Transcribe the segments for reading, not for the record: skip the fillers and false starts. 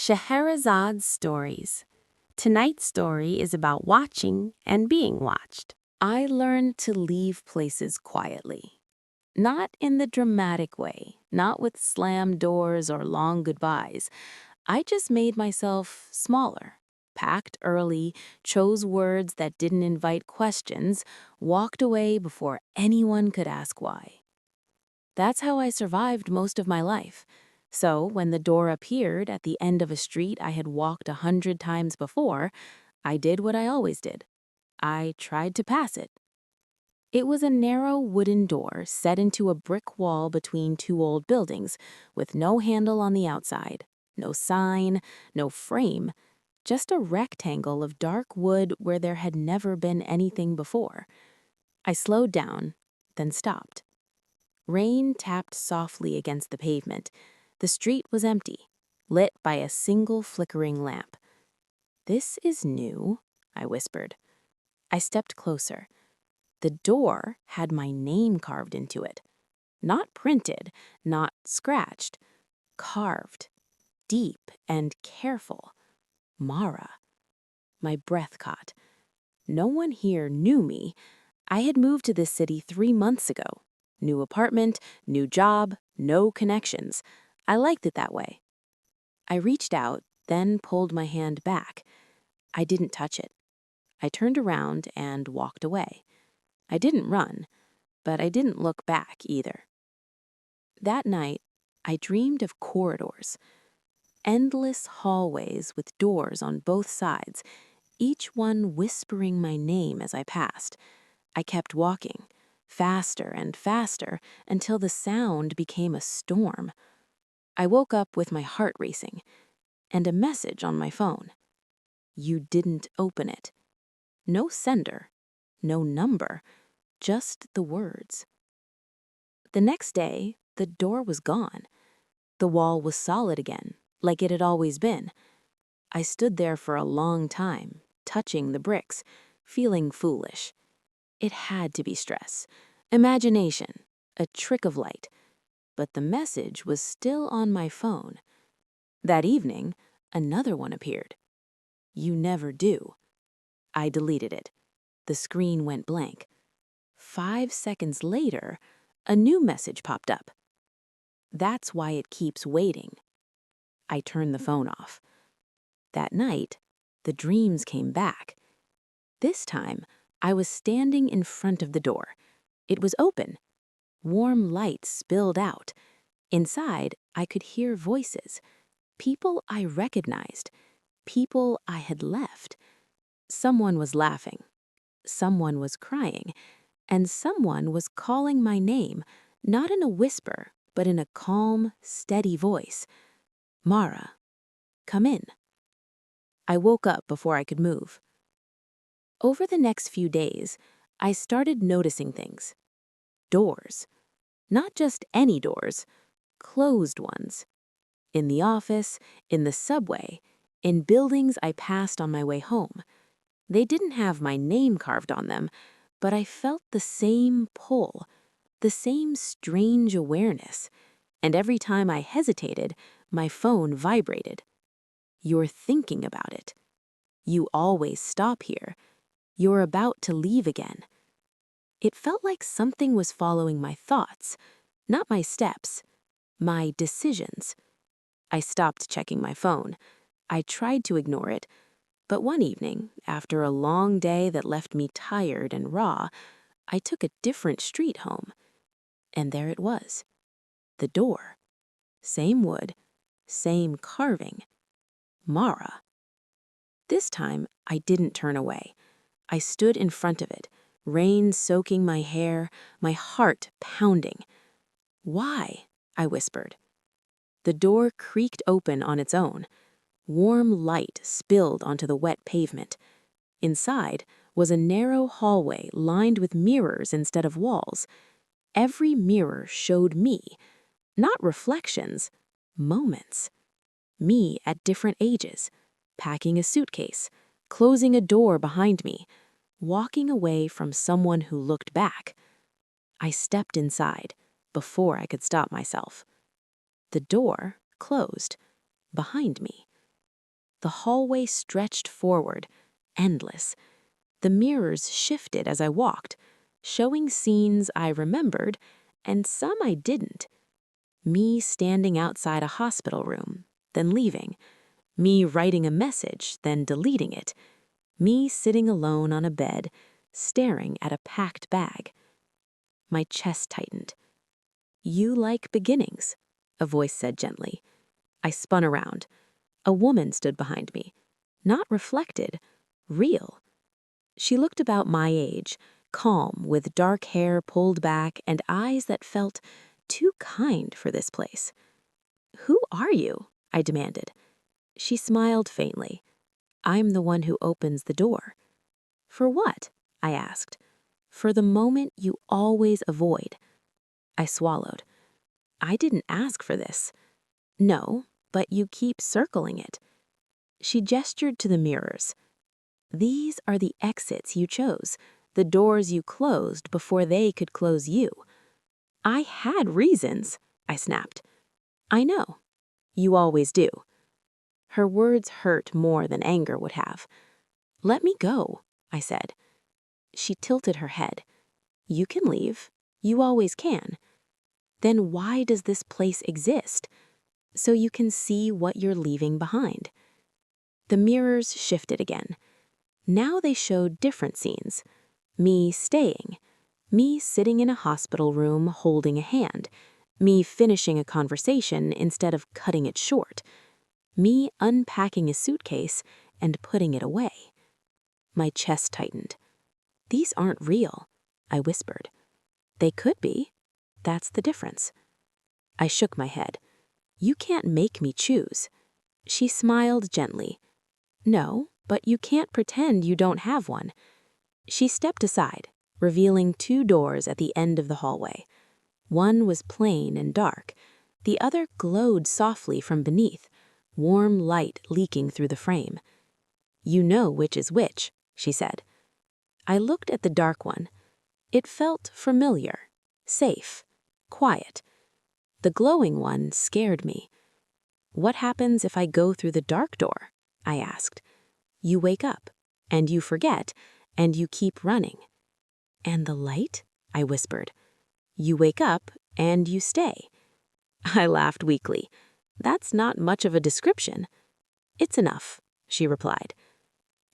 Scheherazade's stories. Tonight's story is about watching and being watched. I learned to leave places quietly. Not in the dramatic way, not with slammed doors or long goodbyes. I just made myself smaller, packed early, chose words that didn't invite questions, walked away before anyone could ask why. That's how I survived most of my life. So when the door appeared at the end of a street I had walked 100 times before, I did what I always did. I tried to pass it. It was a narrow wooden door set into a brick wall between two old buildings, with no handle on the outside, no sign, no frame, just a rectangle of dark wood where there had never been anything before. I slowed down, then stopped. Rain tapped softly against the pavement. The street was empty, lit by a single flickering lamp. "This is new," I whispered. I stepped closer. The door had my name carved into it. Not printed, not scratched. Carved. Deep and careful. Mara. My breath caught. No one here knew me. I had moved to this city 3 months ago. New apartment, new job, no connections. I liked it that way. I reached out, then pulled my hand back. I didn't touch it. I turned around and walked away. I didn't run, but I didn't look back either. That night, I dreamed of corridors. Endless hallways with doors on both sides, each one whispering my name as I passed. I kept walking, faster and faster, until the sound became a storm. I woke up with my heart racing, and a message on my phone. You didn't open it. No sender, no number, just the words. The next day, the door was gone. The wall was solid again, like it had always been. I stood there for a long time, touching the bricks, feeling foolish. It had to be stress, imagination, a trick of light. But the message was still on my phone. That evening, another one appeared. You never do. I deleted it. The screen went blank. 5 seconds later, a new message popped up. That's why it keeps waiting. I turned the phone off. That night, the dreams came back. This time, I was standing in front of the door. It was open. Warm light spilled out. Inside, I could hear voices. People I recognized. People I had left. Someone was laughing. Someone was crying. And someone was calling my name, not in a whisper, but in a calm, steady voice. Mara, come in. I woke up before I could move. Over the next few days, I started noticing things. Doors. Not just any doors, closed ones. In the office, in the subway, in buildings I passed on my way home. They didn't have my name carved on them, but I felt the same pull, the same strange awareness, and every time I hesitated, my phone vibrated. You're thinking about it. You always stop here. You're about to leave again. It felt like something was following my thoughts, not my steps, my decisions. I stopped checking my phone. I tried to ignore it, but one evening, after a long day that left me tired and raw, I took a different street home. And there it was. The door. Same wood, same carving. Mara. This time, I didn't turn away. I stood in front of it, rain soaking my hair, my heart pounding. Why? I whispered. The door creaked open on its own. Warm light spilled onto the wet pavement. Inside was a narrow hallway lined with mirrors instead of walls. Every mirror showed me, not reflections, moments. Me at different ages, packing a suitcase, closing a door behind me, walking away from someone who looked back. I stepped inside before I could stop myself. The door closed behind me. The hallway stretched forward, endless. The mirrors shifted as I walked, showing scenes I remembered and some I didn't. Me standing outside a hospital room, then leaving. Me writing a message, then deleting it. Me sitting alone on a bed, staring at a packed bag. My chest tightened. "You like beginnings," a voice said gently. I spun around. A woman stood behind me. Not reflected, real. She looked about my age, calm, with dark hair pulled back and eyes that felt too kind for this place. "Who are you?" I demanded. She smiled faintly. "I'm the one who opens the door." "For what?" I asked. "For the moment you always avoid." I swallowed. "I didn't ask for this." "No, but you keep circling it." She gestured to the mirrors. "These are the exits you chose, the doors you closed before they could close you." "I had reasons," I snapped. "I know. You always do." Her words hurt more than anger would have. "Let me go," I said. She tilted her head. "You can leave. You always can." "Then why does this place exist?" "So you can see what you're leaving behind." The mirrors shifted again. Now they showed different scenes. Me staying. Me sitting in a hospital room holding a hand. Me finishing a conversation instead of cutting it short. Me unpacking a suitcase and putting it away. My chest tightened. "These aren't real," I whispered. "They could be. That's the difference." I shook my head. "You can't make me choose." She smiled gently. "No, but you can't pretend you don't have one." She stepped aside, revealing 2 doors at the end of the hallway. One was plain and dark. The other glowed softly from beneath, warm light leaking through the frame. "You know which is which," she said. I looked at the dark one. It felt familiar, safe, quiet. The glowing one scared me. "What happens if I go through the dark door?" I asked. "You wake up, and you forget, and you keep running." "And the light?" I whispered. "You wake up, and you stay." I laughed weakly. "That's not much of a description." "It's enough," she replied.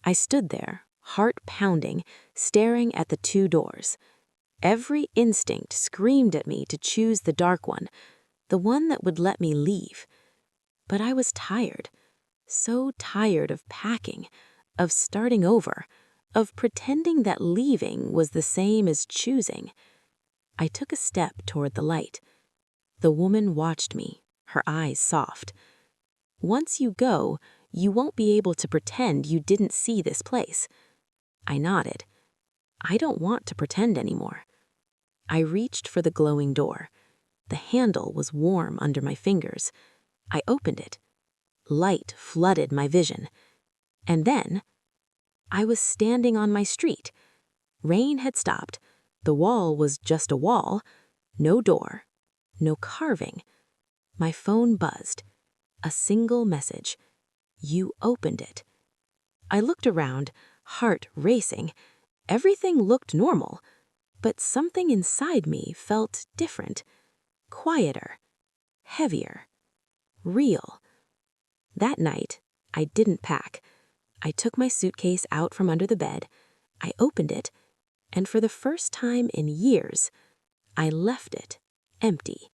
I stood there, heart pounding, staring at the 2 doors. Every instinct screamed at me to choose the dark one, the one that would let me leave. But I was tired, so tired of packing, of starting over, of pretending that leaving was the same as choosing. I took a step toward the light. The woman watched me, her eyes soft. "Once you go, you won't be able to pretend you didn't see this place." I nodded. "I don't want to pretend anymore." I reached for the glowing door. The handle was warm under my fingers. I opened it. Light flooded my vision. And then I was standing on my street. Rain had stopped. The wall was just a wall. No door. No carving. My phone buzzed. A single message. "You opened it." I looked around, heart racing. Everything looked normal, but something inside me felt different. Quieter. Heavier. Real. That night, I didn't pack. I took my suitcase out from under the bed. I opened it, and for the first time in years, I left it empty.